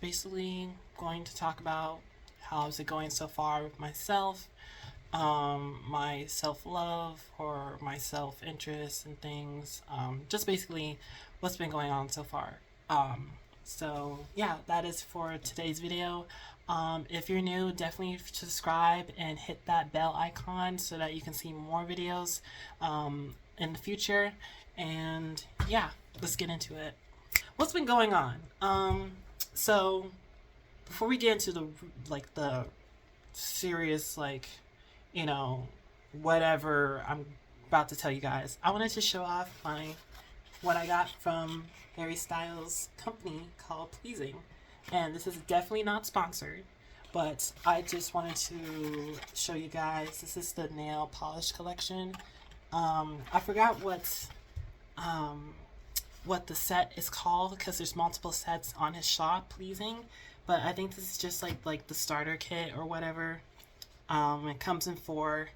just basically going to talk about how's it going so far with myself, my self love or my self interest and things. Just basically what's been going on so far. So yeah, that is for today's video. If you're new, definitely subscribe and hit that bell icon so that you can see more videos in the future. And yeah, let's get into it. What's been going on? So before we get into the serious you know whatever I'm about to tell you guys, I wanted to show off my what I got from Harry Styles' company called Pleasing. And this is definitely not sponsored, but I just wanted to show you guys. This is the nail polish collection. I forgot what the set is called because there's multiple sets on his shop, Pleasing. But I think this is just like the starter kit or whatever. It comes in four.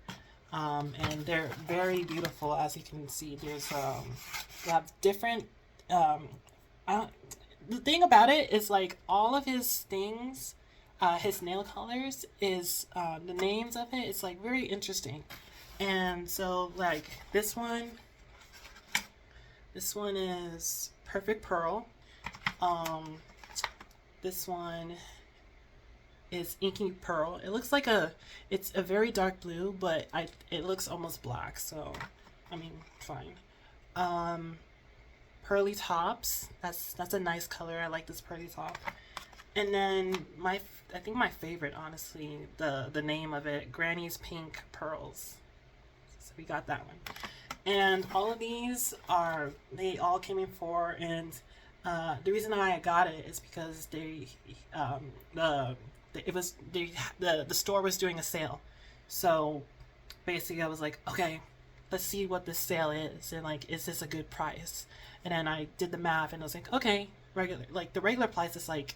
And they're very beautiful, as you can see. There's they have different the thing about it is like all of his things, his nail colors is the names of it is like very interesting. And so like this one is Perfect Pearl. This one is Inky Pearl. It looks like it's a very dark blue, but it looks almost black, so I mean, fine. Pearly Tops. That's a nice color. I like this pearly top. And then I think my favorite, honestly, the name of it, Granny's Pink Pearls. So we got that one. And all of these they all came in four, and the reason why I got it is because the store was doing a sale. So basically I was like, okay, let's see what this sale is, and like, is this a good price? And then I did the math and I was like, okay, the regular price is like,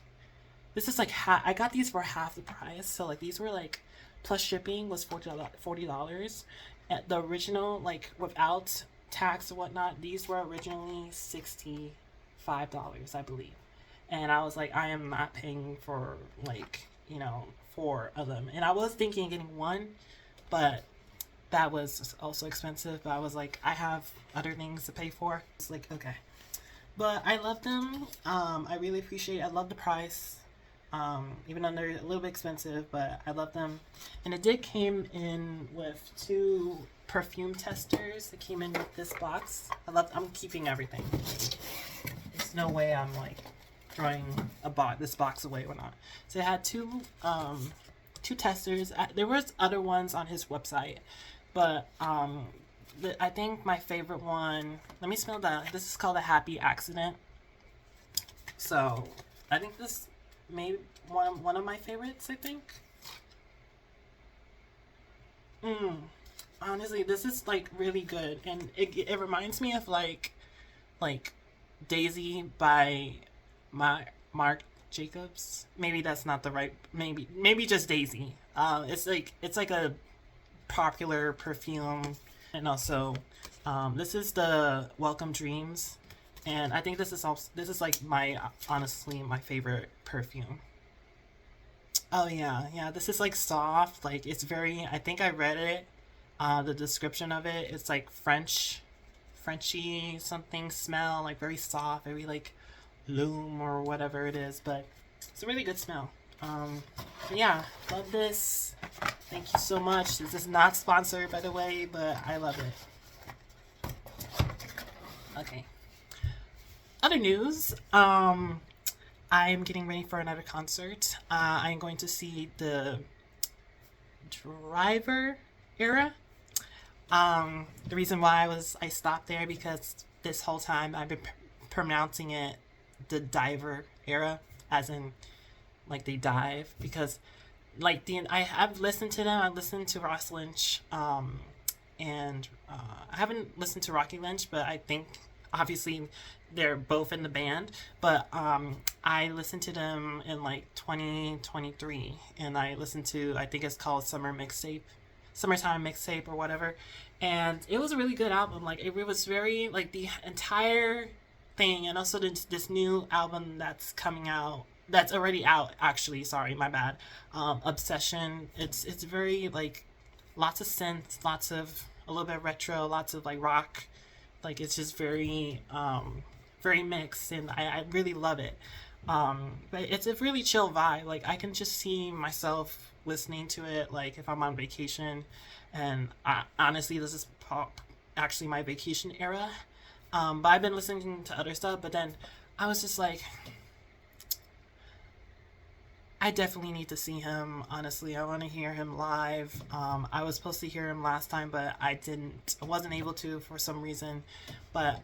this is like I got these for half the price. So like these were like, plus shipping was $40. At the original, like without tax and whatnot, these were originally $65, I believe. And I was like, I am not paying for four of them. And I was thinking of getting one, but that was also expensive. But I was like, I have other things to pay for. It's like, okay. But I love them. I really appreciate it. I love the price. Even though they're a little bit expensive, but I love them. And it did came in with 2 perfume testers that came in with this box. I'm keeping everything. There's no way I'm like throwing this box away or not. So it had 2 testers. There was other ones on his website, but I think my favorite one, let me smell that. This is called a Happy Accident. So I think this maybe one of my favorites, I think. Honestly, this is like really good, and it reminds me of like Daisy by Marc Jacobs. Maybe that's not the right, maybe just Daisy. It's like a popular perfume. And also this is the Welcome Dreams, and I think this is like honestly my favorite perfume. Oh yeah, this is like soft, like it's very, I think I read it, the description of it, it's like Frenchy something smell, like very soft, very like loom or whatever it is, but it's a really good smell. Yeah, love this. Thank you so much. This is not sponsored, by the way, but I love it. Okay. Other news. I'm getting ready for another concert. I'm going to see the Driver Era. The reason why I stopped there because this whole time I've been pronouncing it the Diver Era, as in like they dive, because like I have listened to them. I listened to Ross Lynch, and I haven't listened to Rocky Lynch, but I think obviously they're both in the band. But I listened to them in like 2023, and I listened to, I think it's called Summertime Mixtape or whatever, and it was a really good album. Like it was very the entire thing, and also this new album that's coming out that's already out, actually. Sorry, my bad. Obsession. It's very like lots of synth, lots of a little bit of retro, lots of like rock. Like it's just very very mixed, and I really love it. But it's a really chill vibe. Like I can just see myself listening to it like if I'm on vacation. And honestly, this is actually my vacation era. But I've been listening to other stuff, but then I was just like, I definitely need to see him. Honestly, I want to hear him live. I was supposed to hear him last time, but I wasn't able to for some reason. But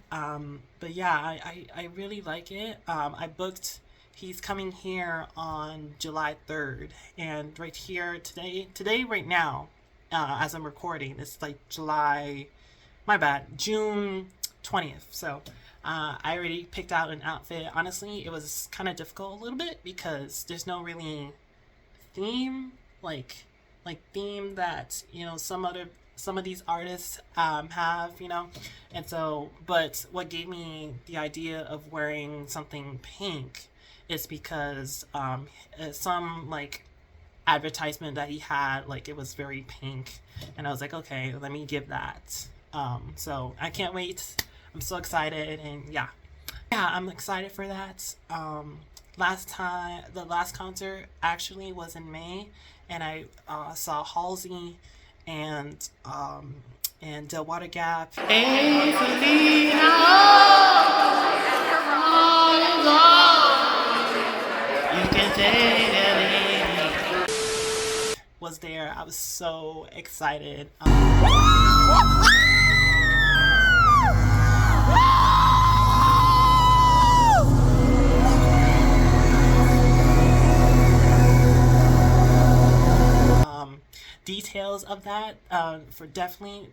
yeah, I really like it. I booked. He's coming here on July 3rd, and right here today right now, as I'm recording, it's like June 20th. So I already picked out an outfit. Honestly, it was kind of difficult a little bit because there's no really theme, like theme that some of these artists have, and so. But what gave me the idea of wearing something pink is because some like advertisement that he had, like it was very pink, and I was like, okay, let me give that. So I can't wait. I'm so excited, and yeah, I'm excited for that. The last concert actually was in May, and I saw Halsey and Del Water Gap. Hey, you can take it. Was there. I was so excited. Details of that for definitely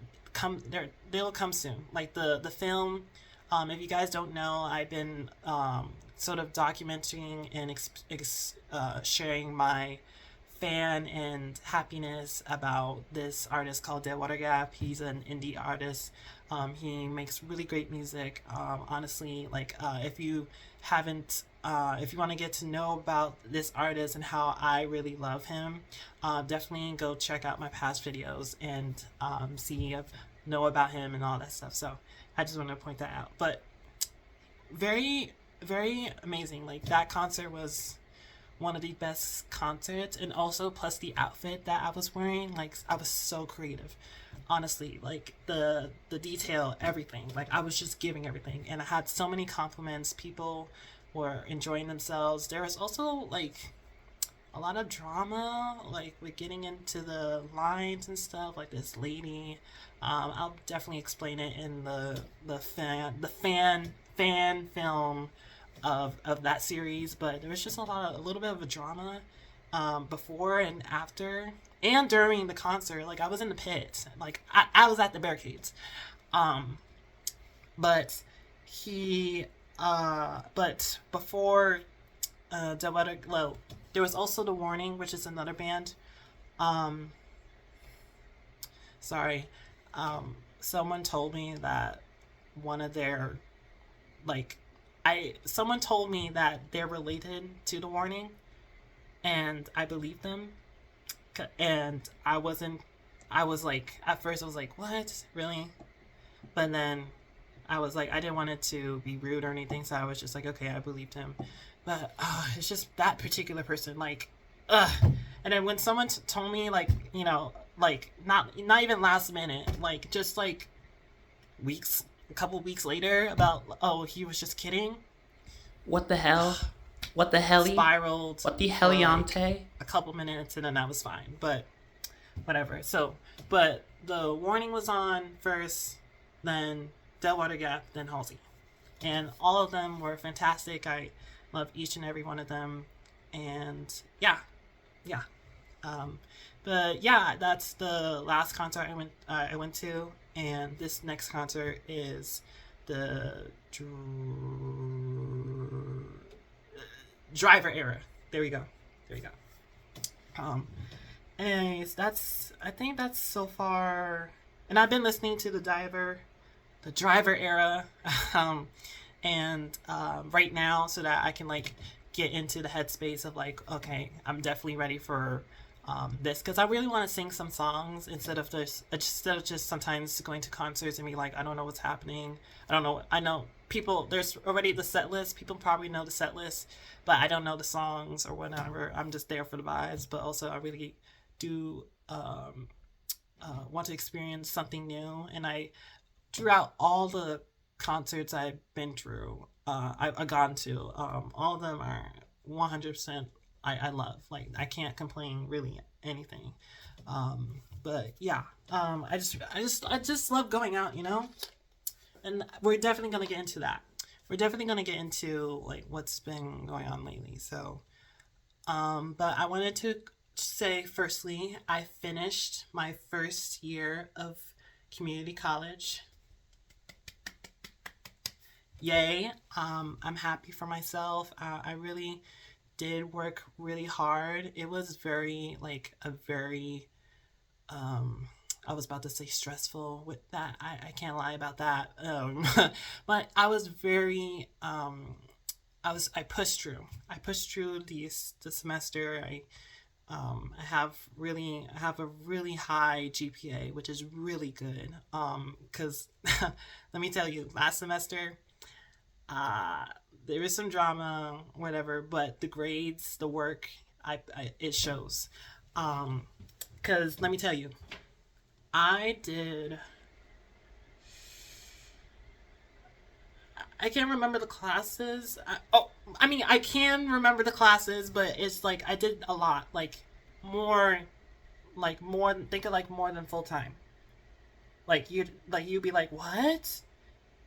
they'll come soon. Like the film, if you guys don't know, I've been sort of documenting and sharing my fan and happiness about this artist called Del Water Gap. He's an indie artist. He makes really great music. Honestly, like if you want to get to know about this artist and how I really love him, definitely go check out my past videos and know about him and all that stuff. So I just want to point that out. But very, very amazing. Like that concert was one of the best concerts, and also plus the outfit that I was wearing, like I was so creative. Honestly, like the detail, everything. Like I was just giving everything, and I had so many compliments. People were enjoying themselves. There was also like a lot of drama, like with getting into the lines and stuff. Like this lady, I'll definitely explain it in the fan film of that series. But there was just a little bit of a drama before and after and during the concert. Like I was in the pits, like I was at the barricades, but before there was also The Warning, which is another band. Someone told me that one of their someone told me that they're related to The Warning, and I believed them. And I was like, at first I was like, what, really? But then I was like, I didn't want it to be rude or anything, so I was just like, okay, I believed him. But it's just that particular person, like, and then when someone told me, like, like not even last minute, like just like a couple weeks later, about he was just kidding. What the hell? What the hell? Spiraled. What the heliante? Like a couple minutes, and then I was fine. But whatever. So, but The Warning was on first, then Del Water Gap, then Halsey, and all of them were fantastic. I love each and every one of them, and yeah. But yeah, that's the last concert I went to, and this next concert is the Driver Era. There we go. Anyways, I think that's so far, and I've been listening to the Driver Era, and right now, so that I can like get into the headspace of like, okay, I'm definitely ready for this, because I really want to sing some songs instead of just sometimes going to concerts and be like, I don't know what's happening. I don't know. I know people. There's already the set list. People probably know the set list, but I don't know the songs or whatever. I'm just there for the vibes, but also I really do want to experience something new. And I, throughout all the concerts I've been through, I've gone to, all of them are 100%. I love, like, I can't complain really anything. But yeah, I just love going out, you know. And we're definitely gonna get into that. We're definitely gonna get into like what's been going on lately. So, but I wanted to say firstly, I finished my first year of community college. Yay! I'm happy for myself. I really did work really hard. It was very like a very I was about to say stressful with that. I can't lie about that. But I was very I pushed through. I pushed through the semester. I have a really high GPA, which is really good. Cuz let me tell you, last semester uh there is some drama, whatever, but the grades, the work, it shows. Cuz let me tell you, I did I can't remember the classes. I mean, I can remember the classes, but it's like I did a lot, more, more. Think of like more than full time. You'd be like, what?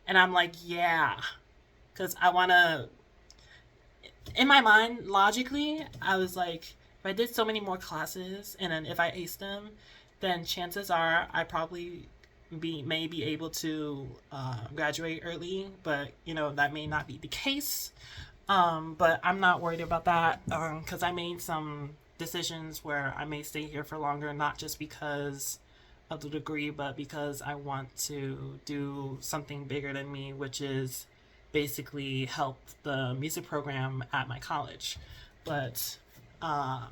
And I'm like, yeah, because I wanna. In my mind, logically, I was like, if I did so many more classes, and then if I aced them, then chances are I probably may be able to graduate early, but that may not be the case. But I'm not worried about that because I made some decisions where I may stay here for longer, not just because of the degree, but because I want to do something bigger than me, which is basically help the music program at my college. But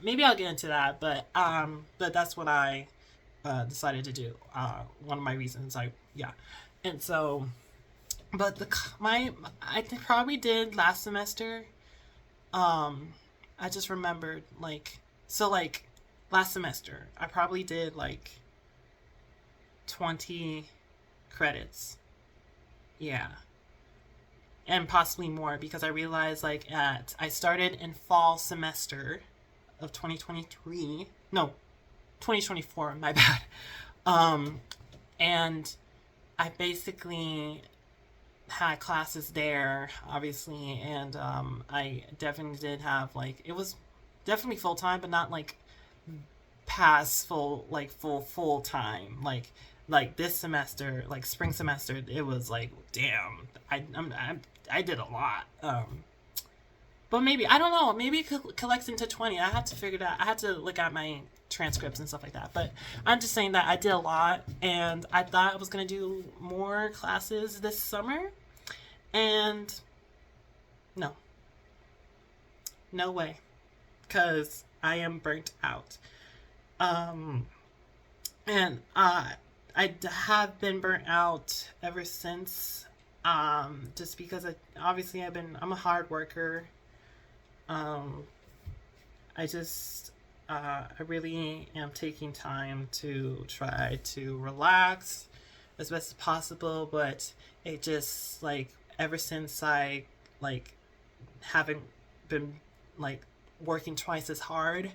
maybe I'll get into that. But that's what I decided to do. One of my reasons. And so, but probably did last semester. I just remembered last semester I probably did 20 credits. Yeah. And possibly more because I realized I started in fall semester of 2023. No, 2024, my bad. And I basically had classes there, obviously, and I definitely did have it was definitely full time, but not past full time. Like this semester, spring semester, it was damn, I did a lot. But maybe I don't know. Maybe it collects into 20. I have to figure that. I have to look at my transcripts and stuff like that. But I'm just saying that I did a lot, and I thought I was gonna do more classes this summer, and no, no way, because I am burnt out. And I have been burnt out ever since. Just because obviously I'm a hard worker. I just I really am taking time to try to relax as best as possible, but it just ever since I haven't been working twice as hard,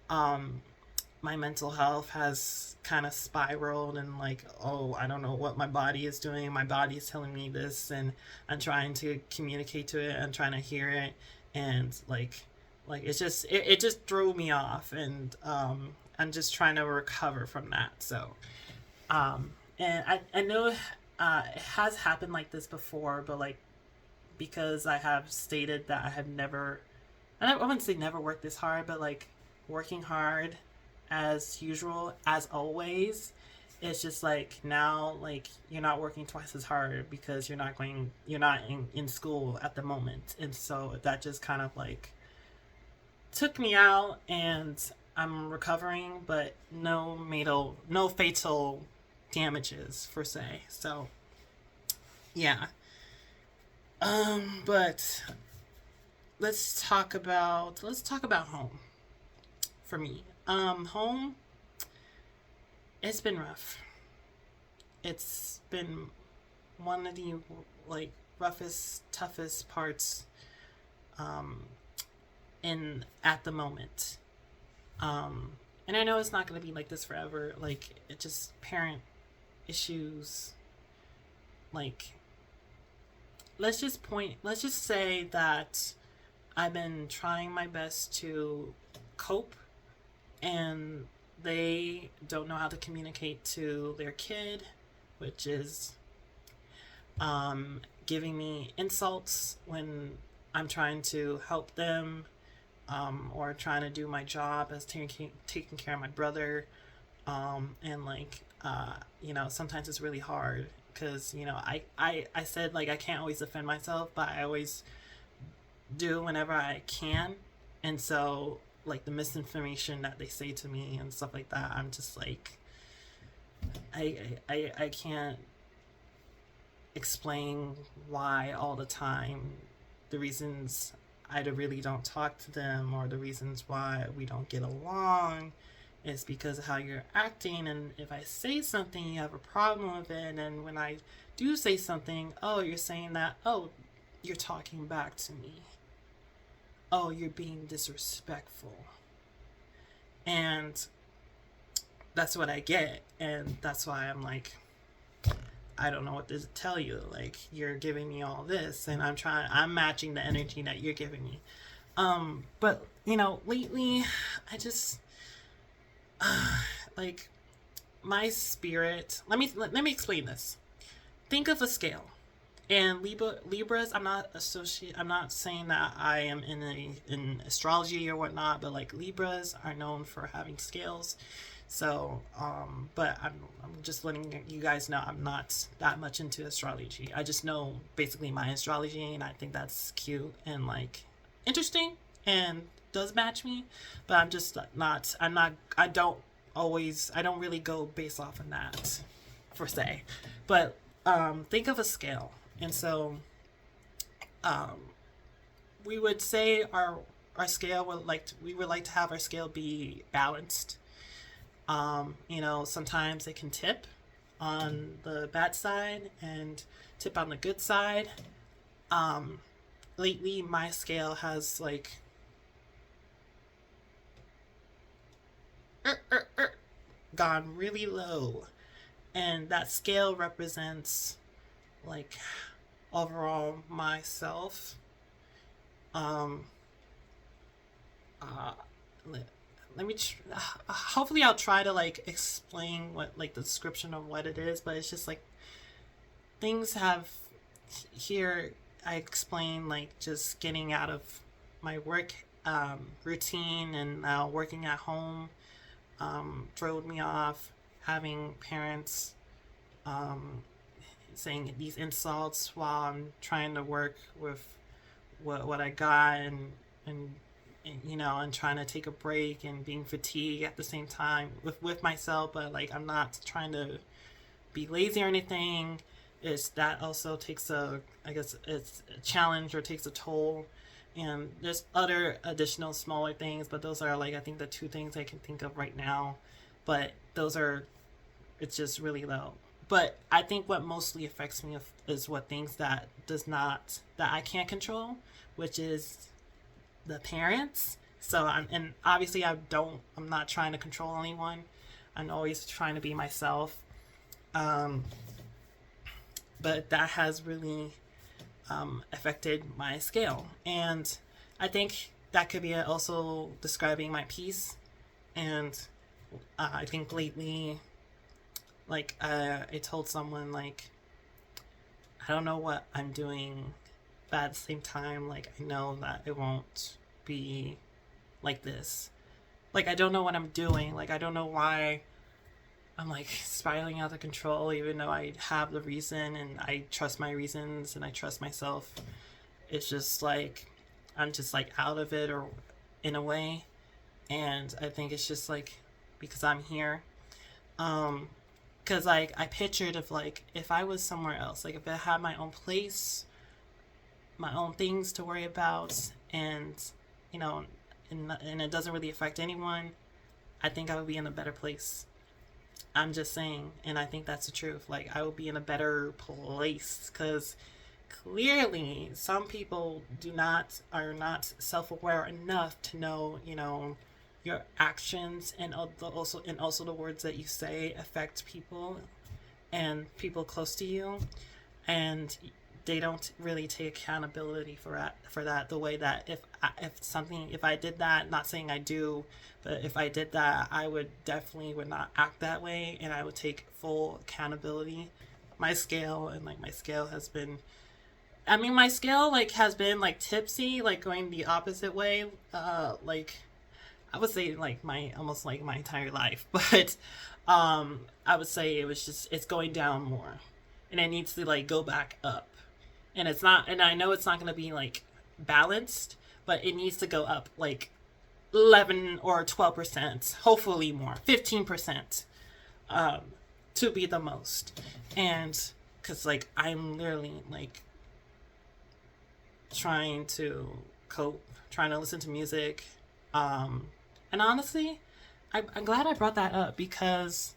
my mental health has kind of spiraled and oh, I don't know what my body is doing. My body is telling me this, and I'm trying to communicate to it. I'm trying to hear it, and it just threw me off, and I'm just trying to recover from that. So and I know it has happened like this before, but because I have stated that I have never, and I wouldn't say never worked this hard, but working hard as usual, as always, it's just like now, like you're not working twice as hard because you're not in school at the moment, and so that just kind of like took me out, and I'm recovering, but no fatal damages per se. So yeah. But let's talk about home for me. Home, it's been rough. It's been one of the like roughest, toughest parts um in at the moment. Um and I know it's not going to be like this forever. Like it just parent issues, like let's just say that I've been trying my best to cope, and they don't know how to communicate to their kid, which is giving me insults when I'm trying to help them, or trying to do my job as taking care of my brother. And like, sometimes it's really hard because, I said like I can't always defend myself, but I always do whenever I can. And so, like, the misinformation that they say to me and stuff like that, I'm just like, I can't explain why all the time, the reasons I really don't talk to them, or the reasons why we don't get along, is because of how you're acting. And if I say something, you have a problem with it. And when I do say something, oh, you're saying that, oh, you're talking back to me. Oh, you're being disrespectful. And that's what I get. And that's why I'm like, I don't know what to tell you. Like, you're giving me all this, and I'm matching the energy that you're giving me. But, lately, I just, like, my spirit, let me explain this. Think of a scale. And Libras, I'm not saying that I am in astrology or whatnot, but like Libras are known for having scales. So, but I'm just letting you guys know I'm not that much into astrology. I just know basically my astrology, and I think that's cute and like interesting and does match me. But I don't really go based off of that per se. But think of a scale. And so, we would say our scale we would like to have our scale be balanced. Sometimes it can tip on the bad side and tip on the good side. Um, Lately, my scale has like gone really low, and that scale represents like overall myself. Um, uh, let me hopefully I'll try to like explain what like the description of what it is, but it's just like things have here. I explain like just getting out of my work routine, and now working at home throwed me off. Having parents um, saying these insults while I'm trying to work with what I got, and trying to take a break, and being fatigued at the same time with myself. But like, I'm not trying to be lazy or anything. It's that also takes I guess it's a challenge, or takes a toll. And there's other additional smaller things, but those are like, I think, the two things I can think of right now. But it's just really low. But I think what mostly affects me is what things that I can't control, which is the parents. So and obviously I'm not trying to control anyone. I'm always trying to be myself. Um, but that has really affected my scale, and I think that could be also describing my peace. And I think lately, like, I told someone like, I don't know what I'm doing, but at the same time, like, I know that it won't be like this. Like, I don't know what I'm doing. Like, I don't know why I'm like spiraling out of control, even though I have the reason and I trust my reasons and I trust myself. It's just like I'm just like out of it, or in a way. And I think it's just like because I'm here. Because like I pictured if like if I was somewhere else, like if I had my own place, my own things to worry about, and you know, and it doesn't really affect anyone, I think I would be in a better place. I'm just saying, and I think that's the truth. Like I would be in a better place because clearly some people are not self-aware enough to know, you know, your actions and also the words that you say affect people and people close to you, and they don't really take accountability for that the way that if I did that, not saying I do, but if I did that, I would definitely would not act that way, and I would take full accountability. My scale and like my scale has been, I mean, my scale like has been like tipsy, like going the opposite way, like I would say like my almost like my entire life, but I would say it was just it's going down more, and it needs to like go back up, and it's not, and I know it's not going to be like balanced, but it needs to go up like 11 or 12%, hopefully more, 15%, to be the most, and because like I'm literally like trying to cope, trying to listen to music. And honestly, I'm glad I brought that up because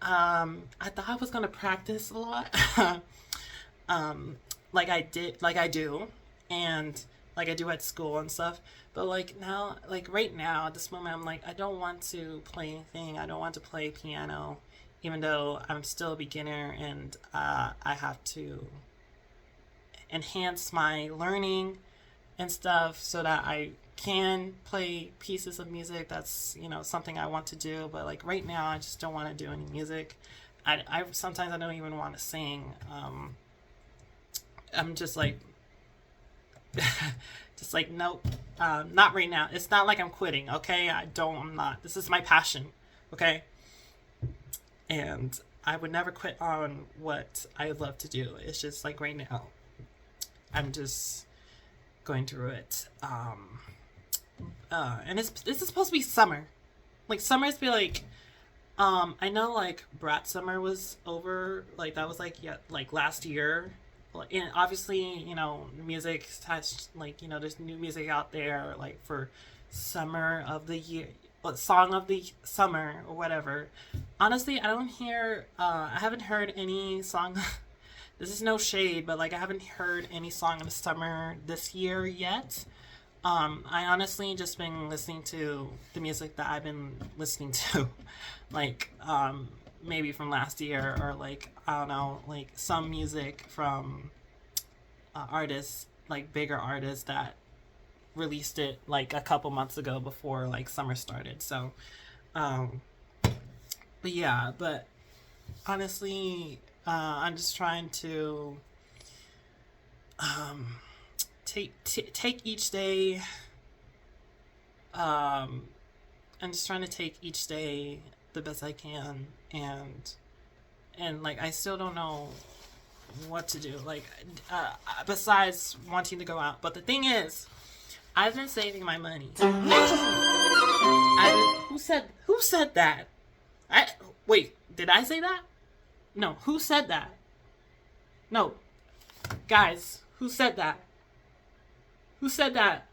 I thought I was going to practice a lot. Like I do, and like I do at school and stuff. But like now, like right now at this moment, I'm like, I don't want to play anything. I don't want to play piano, even though I'm still a beginner and I have to enhance my learning and stuff so that I can play pieces of music. That's, you know, something I want to do, but like right now I just don't want to do any music. I sometimes I don't even want to sing. I'm just like just like nope, not right now. It's not like I'm quitting, okay? I'm not. This is my passion, okay? And I would never quit on what I love to do. It's just like right now I'm just going through it. And this is supposed to be summer. Like summer's be like, I know like Brat Summer was over. Like that was like yeah, like last year. And obviously, you know, music has like, you know, there's new music out there like for summer of the year, song of the summer or whatever. Honestly, I don't hear. I haven't heard any song. This is no shade, but like I haven't heard any song of the summer this year yet. I honestly just been listening to the music that I've been listening to, like maybe from last year, or like I don't know, like some music from artists, like bigger artists that released it like a couple months ago before like summer started. So, but yeah, but honestly, I'm just trying to take each day. I'm just trying to take each day the best I can, and like I still don't know what to do. Like, besides wanting to go out, but the thing is, I've been saving my money. Who said that? Wait, did I say that? No, who said that? No, guys, who said that? Who said that?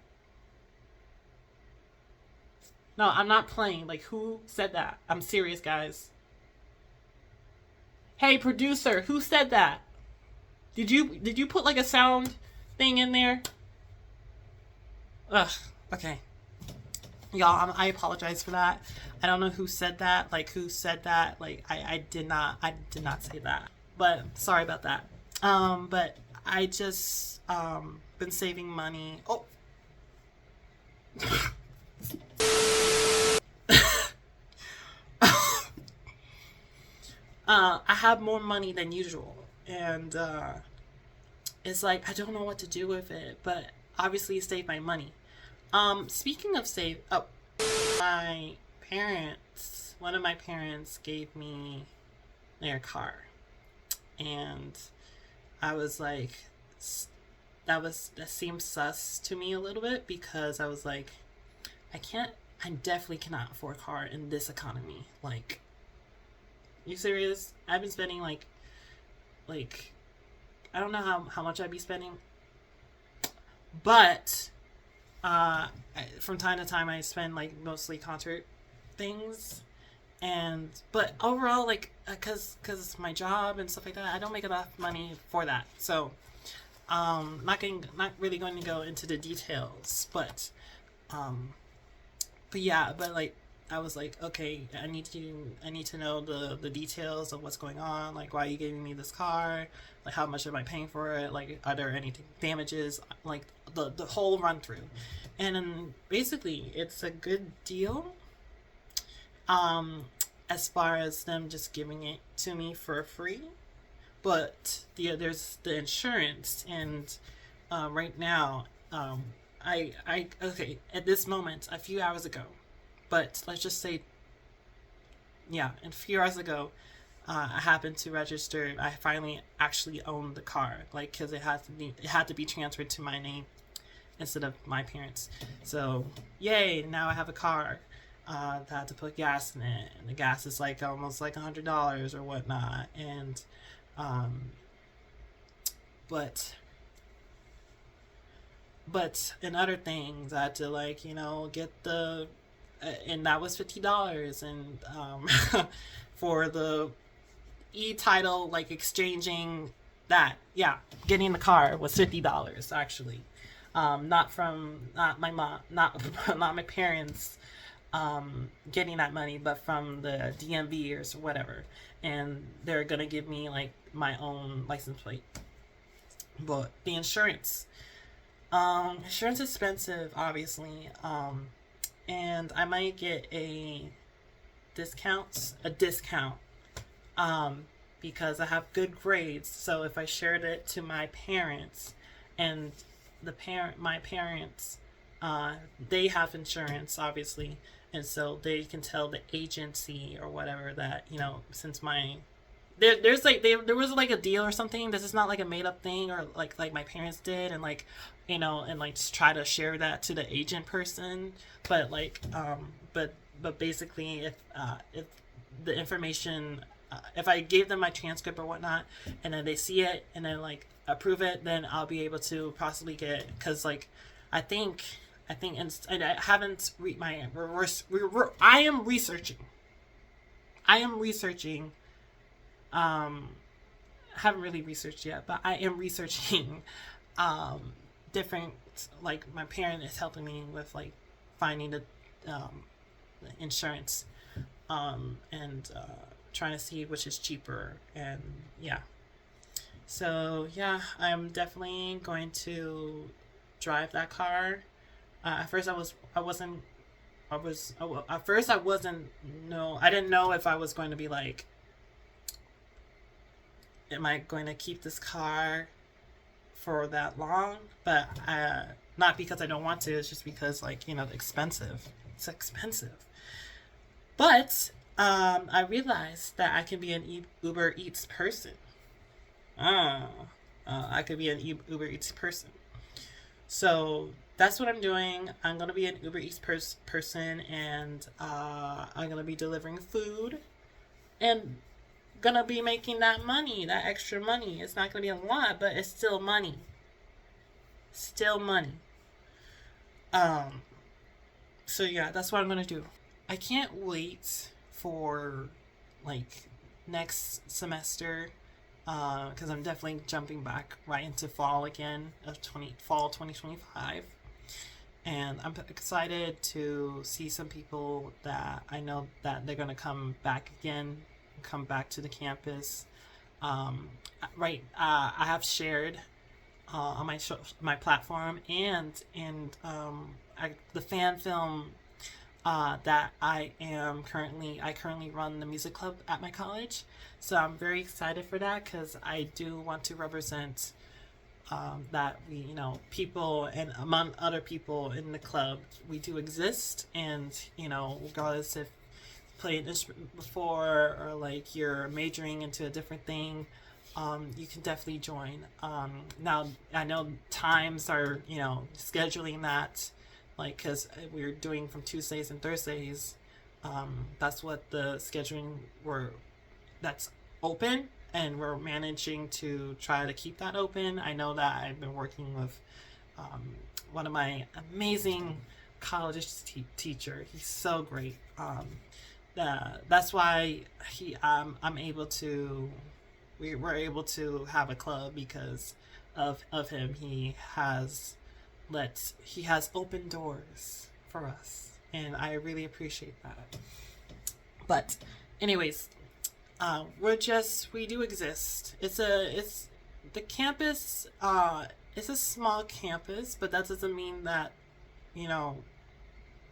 No, I'm not playing. Like, who said that? I'm serious, guys. Hey, producer, who said that? Did you put like a sound thing in there? Ugh. Okay. Y'all, I apologize for that. I don't know who said that. Like, who said that? Like, I did not say that. But sorry about that. But I just been saving money. Oh. I have more money than usual, and it's like I don't know what to do with it, but obviously save my money. Speaking of my parents, one of my parents gave me their car, and I was like, that seemed sus to me a little bit, because I was like, I definitely cannot afford a car in this economy. Like, you serious? I've been spending like I don't know how much I'd be spending, but from time to time I spend like mostly concert things, but overall, like, cause my job and stuff like that, I don't make enough money for that. So not really going to go into the details, but yeah, but like, I was like, okay, I need to know the details of what's going on. Like, why are you giving me this car? Like, how much am I paying for it? Like, are there any damages? Like, the whole run through. And then basically, it's a good deal. As far as them just giving it to me for free, but there's the insurance, and right now, I okay, at this moment, a few hours ago, but let's just say, yeah, a few hours ago, I happened to register. I finally actually owned the car, like, because it had to be transferred to my name instead of my parents. So yay! Now I have a car. I had to put gas in it, and the gas is like almost like $100 or whatnot, and but in other things, I had to, like, get the and that was $50, and for the e-title, like, exchanging that, yeah, getting the car was $50 actually, not my mom, not not my parents getting that money, but from the DMV or whatever, and they're gonna give me like my own license plate. But the insurance is expensive, obviously, and I might get a discount, because I have good grades. So if I shared it to my parents, and my parents, they have insurance, obviously, and so they can tell the agency or whatever that, since there was like a deal or something. This is not like a made up thing, or like my parents did, and like, and like just try to share that to the agent person. But like, but basically, if the information, if I gave them my transcript or whatnot, and then they see it and then like approve it, then I'll be able to possibly get, because like, I think, and I haven't read my I am researching. Haven't really researched yet, but I am researching different, like, my parent is helping me with like finding the insurance, and trying to see which is cheaper, and yeah. So yeah, I'm definitely going to drive that car. At first I didn't know if I was going to be like, am I going to keep this car for that long? But not because I don't want to, it's just because, like, it's expensive. But I realized that I can be an Uber Eats person. I could be an Uber Eats person. So that's what I'm doing. I'm going to be an Uber Eats person, and I'm going to be delivering food, and going to be making that money, that extra money. It's not going to be a lot, but it's still money. So yeah, that's what I'm going to do. I can't wait for, like, next semester, because I'm definitely jumping back right into fall again, fall 2025. And I'm excited to see some people that I know that they're going to come back to the campus. I have shared on my platform, and the fan film that I currently run the music club at my college. So I'm very excited for that, because I do want to represent that we, people, and among other people in the club, we do exist, and regardless if played an instrument before, or like you're majoring into a different thing, you can definitely join. Now I know times are, scheduling that, like, because we're doing from Tuesdays and Thursdays. That's what the scheduling that's open, and we're managing to try to keep that open. I know that I've been working with one of my amazing college teacher. He's so great. That's why I'm able to we're able to have a club because of him. He has open doors for us, and I really appreciate that. But anyways, we do exist. It's the campus. It's a small campus, but that doesn't mean that,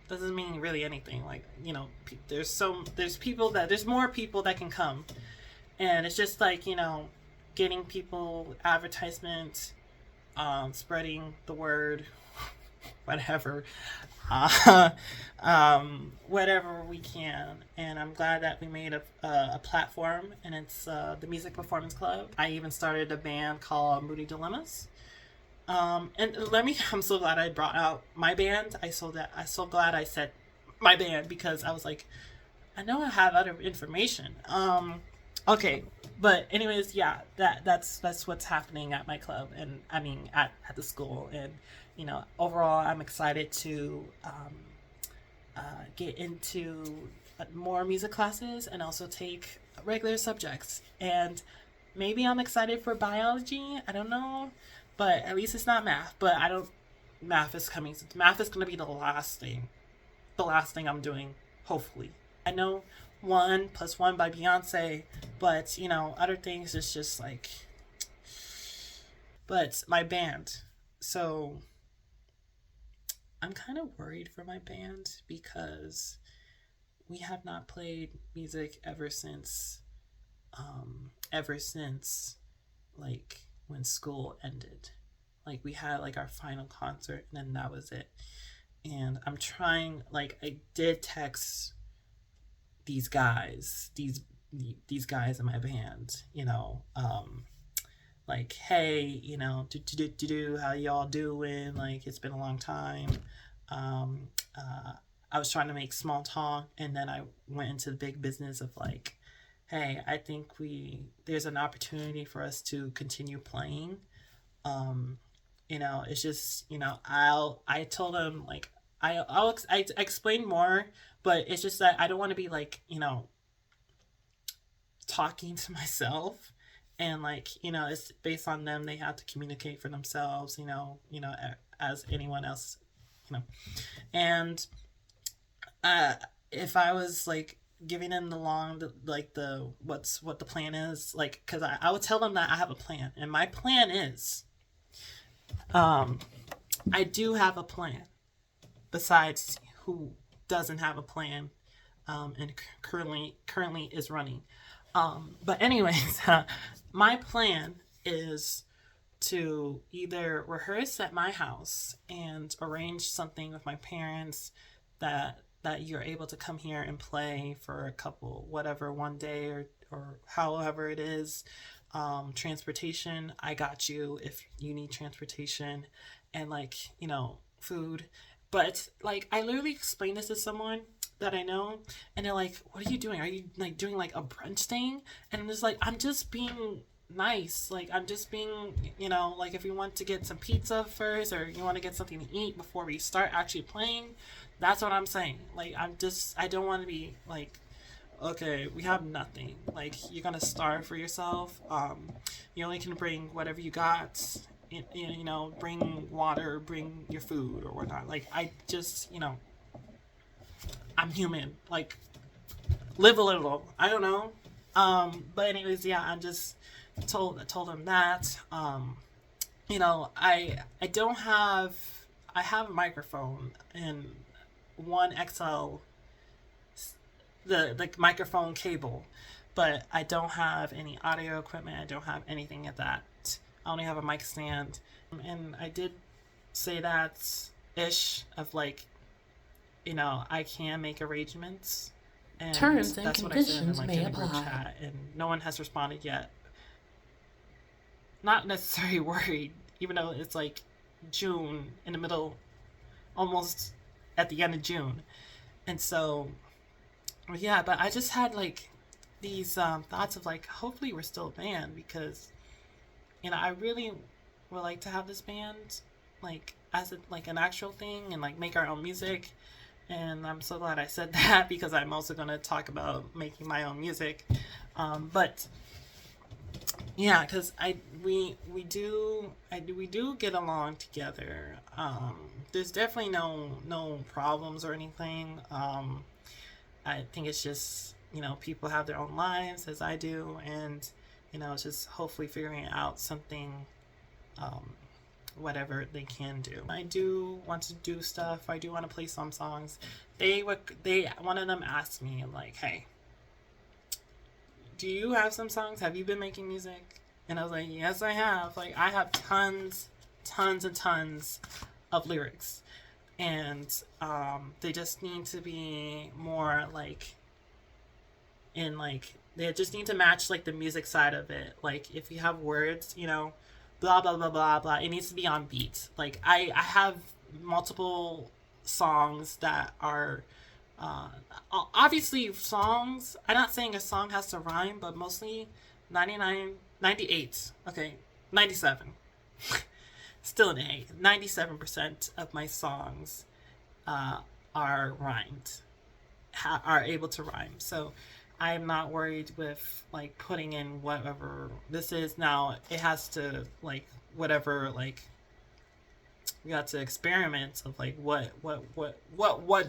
doesn't mean really anything. Like, there's more people that can come, and it's just like, getting people advertisement, spreading the word, whatever. Whatever we can. And I'm glad that we made a platform, and it's the Music Performance Club. I even started a band called Moody Dilemmas. And I'm so glad I brought out my band. I'm so glad I said my band, because I was like, I know I have other information. Okay. But anyways, yeah, that's what's happening at my club, and I mean at the school. And overall, I'm excited to get into more music classes, and also take regular subjects. And maybe I'm excited for biology. I don't know, but at least it's not math. But math is coming. Math is going to be the last thing I'm doing, hopefully. I know 1+1 by Beyonce, but other things is just like. But my band, so I'm kind of worried for my band, because we have not played music ever since like when school ended. Like, we had like our final concert, and then that was it. And I'm trying, like, I did text these guys in my band, like, hey, how y'all doing? Like, it's been a long time. I was trying to make small talk, and then I went into the big business of like, hey, I think there's an opportunity for us to continue playing. It's just, I told them, like, I explain more, but it's just that I don't want to be like, talking to myself. And like, it's based on them. They have to communicate for themselves, as anyone else, and if I was like giving them what the plan is, like, because I would tell them that I have a plan, and my plan is, I do have a plan, besides who doesn't have a plan, and currently is running. But anyways, my plan is to either rehearse at my house and arrange something with my parents that you're able to come here and play for a couple, whatever, one day or however it is. Transportation, I got you if you need transportation, and like, food. But like, I literally explained this to someone that I know, and they're like, what are you doing? Are you like doing like a brunch thing? And I'm just like, I'm just being nice. Like, I'm just being, like, if you want to get some pizza first, or you want to get something to eat before we start actually playing, that's what I'm saying. Like, I don't want to be like, okay, we have nothing. Like, you're gonna starve for yourself. You only can bring whatever you got. Bring water, bring your food or whatnot. Like, I just, I'm human. Like, live a little. I don't know. But anyways, yeah, I just told him that. I don't have. I have a microphone and one XL, the microphone cable, but I don't have any audio equipment. I don't have anything at that. I only have a mic stand, and I did say that ish of like, I can make arrangements, And Terms and that's what I said in conditions like may in a group apply. chat, and no one has responded yet. Not necessarily worried, even though it's like June in the middle, almost at the end of June. And so, yeah, but I just had like these thoughts of like, hopefully we're still a band because, I really would like to have this band like as like an actual thing and like make our own music. And I'm so glad I said that because I'm also going to talk about making my own music. But yeah, because we do get along together. There's definitely no problems or anything. I think it's just people have their own lives as I do, and it's just hopefully figuring out something, whatever they can do. I do want to do stuff. I do want to play some songs. One of them asked me like, "Hey, do you have some songs? Have you been making music?" And I was like, "Yes, I have. Like, I have tons and tons of lyrics, and they just need to be more like in like they just need to match like the music side of it. Like, if you have words, blah blah blah blah blah, it needs to be on beat. Like, I have multiple songs that are." Obviously songs, I'm not saying a song has to rhyme, but mostly 99, 98, okay, 97. Still an A. 97% of my songs are rhymed, are able to rhyme. So I'm not worried with like putting in whatever this is. Now it has to like whatever, like we got to experiment of like what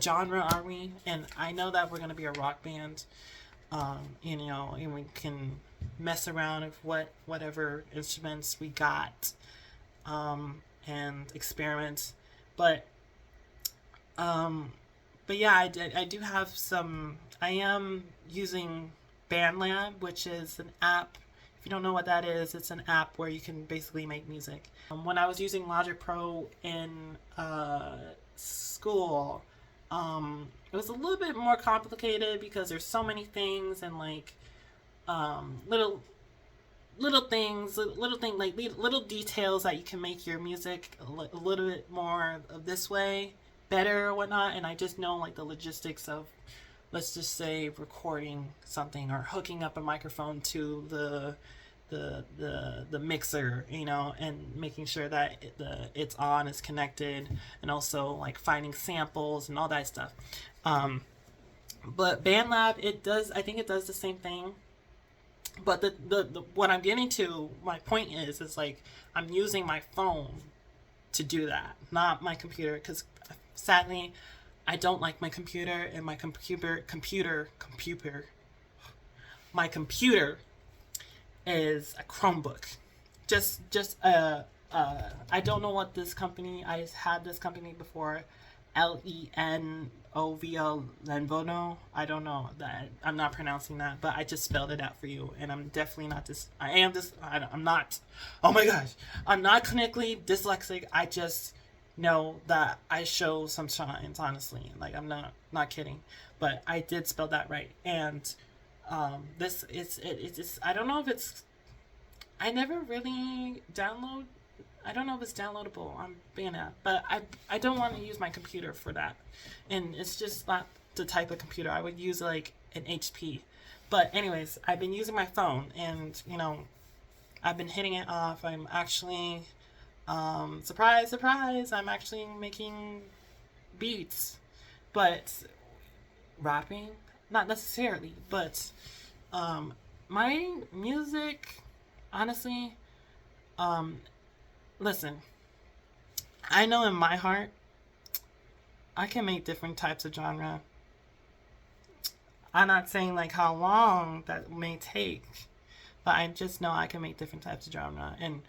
genre are we. And I know that we're going to be a rock band, and we can mess around with whatever instruments we got, and experiment. But yeah, I do have some. I am using BandLab, which is an app. If you don't know what that is, it's an app where you can basically make music. When I was using Logic Pro in school, it was a little bit more complicated because there's so many things and like little things, like little details that you can make your music a little bit more of this way, better or whatnot. And I just know like the logistics of, let's just say, recording something or hooking up a microphone to the mixer, and making sure that it's on, is connected, and also like finding samples and all that stuff. But BandLab, I think it does the same thing. But the what I'm getting to, my point is like I'm using my phone to do that, not my computer, because sadly I don't like my computer, and my computer is a Chromebook. I don't know what this company. I had this company before, Lenovo. I don't know that. I'm not pronouncing that, but I just spelled it out for you, and I'm definitely not this. I'm not. Oh my gosh, I'm not clinically dyslexic. I just know that I show some signs, honestly. Like, I'm not kidding, but I did spell that right. And this it's I don't know if it's, I never really download. I don't know if it's downloadable on BandLab, but I don't want to use my computer for that, and it's just not the type of computer I would use, like an HP. But anyways, I've been using my phone, and I've been hitting it off. I'm actually surprise, I'm actually making beats, but rapping, not necessarily. But my music, honestly, listen, I know in my heart I can make different types of genre. I'm not saying like how long that may take, but I just know I can make different types of genre. And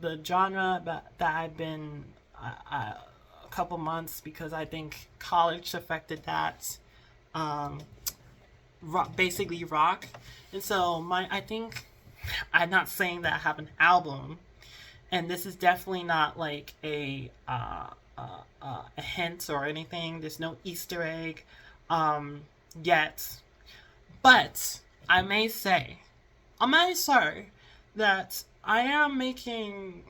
the genre that I've been a couple months, because I think college affected that, basically rock. And so I think, I'm not saying that I have an album, and this is definitely not like a hint or anything. There's no Easter egg yet. But I may say that I am making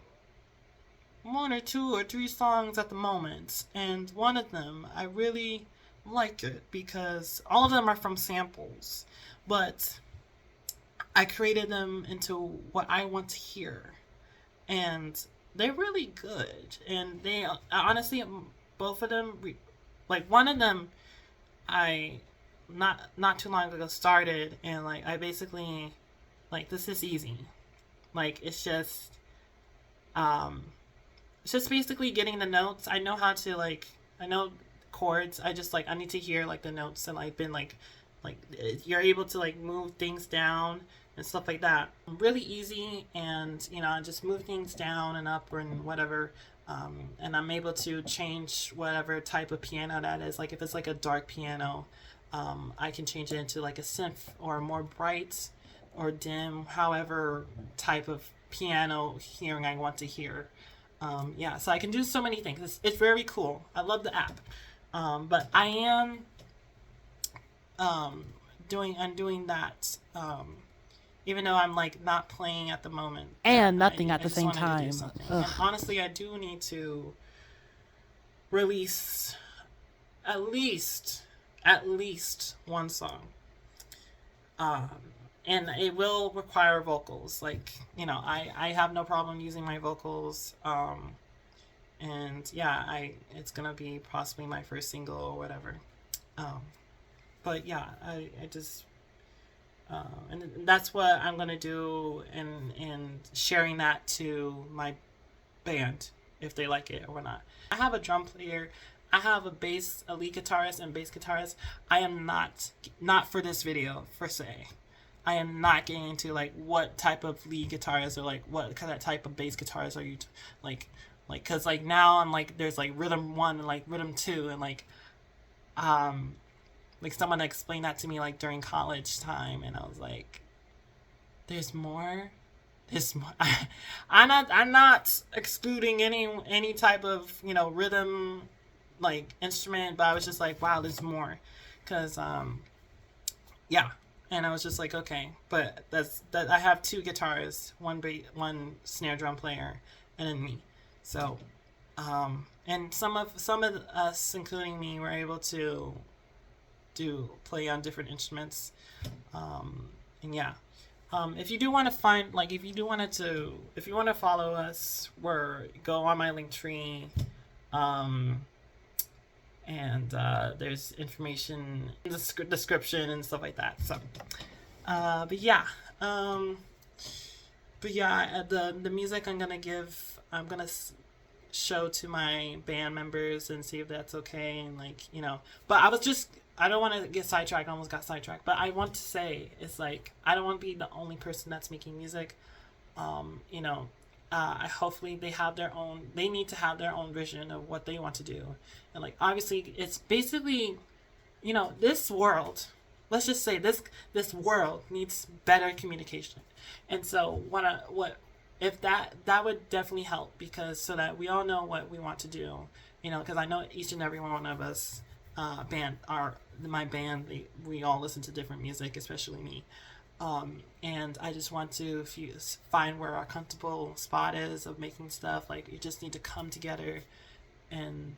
1 or 2 or 3 songs at the moment, and one of them I really like it because all of them are from samples, but I created them into what I want to hear, and they're really good. And they honestly, both of them, like one of them, I not too long ago started, and like I basically like, this is easy, like it's just basically getting the notes. I know how to, like, I know chords. I just like, I need to hear like the notes, and I've been like you're able to like move things down and stuff like that. Really easy, and you know, I just move things down and up and whatever. And I'm able to change whatever type of piano that is. Like if it's like a dark piano, I can change it into like a synth or a more bright or dim, however type of piano hearing I want to hear. Yeah, so I can do so many things. It's very cool. I love the app. But I am doing that. Even though I'm like not playing at the moment. And nothing at I the just same wanted to do time. something. Ugh. And honestly, I do need to release at least one song. And it will require vocals. Like, you know, I have no problem using my vocals. And yeah, it's gonna be possibly my first single or whatever. But yeah, I just and that's what I'm gonna do, and sharing that to my band if they like it or not. I have a drum player. I have a lead guitarist and bass guitarist. I am not for this video per se. I am not getting into like what type of lead guitarist or like what kind of type of bass guitarist are you because like now I'm like, there's like rhythm 1 and like rhythm 2, and like someone explained that to me like during college time, and I was like, there's more. I'm not excluding any type of, you know, rhythm like instrument, but I was just like, wow, there's more, because yeah. And I was just like, okay, but that I have 2 guitarists, one snare drum player, and then me. So, and some of us, including me, were able to play on different instruments. And yeah, if you do want to find, like, if you want to follow us, go on my Linktree, and there's information in the description and stuff like that. So, but yeah, the music I'm gonna show to my band members and see if that's okay, and like, you know. But I don't want to get sidetracked. I almost got sidetracked. But I want to say, it's like, I don't want to be the only person that's making music. You know, hopefully they need to have their own vision of what they want to do. And like, obviously it's basically, you know, this world, let's just say this world needs better communication. And so if that would definitely help, because so that we all know what we want to do, you know, because I know each and every one of us, my band, we all listen to different music, especially me. And I just want to find where our comfortable spot is of making stuff. Like, we just need to come together and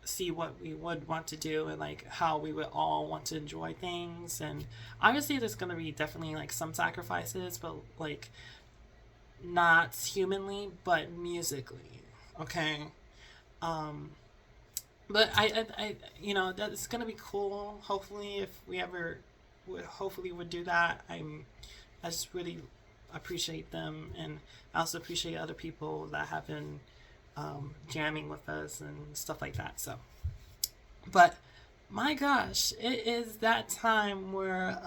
see what we would want to do, and like how we would all want to enjoy things. And obviously there's going to be definitely like some sacrifices, but like not humanly, but musically. Okay. But I you know, that's going to be cool. Hopefully, if we ever would do that. I just really appreciate them, and I also appreciate other people that have been jamming with us and stuff like that. So, but my gosh, it is that time where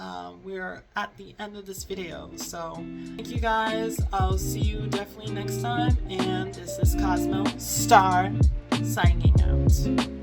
we're at the end of this video. So thank you guys. I'll see you definitely next time, and this is Cosmo Star signing out.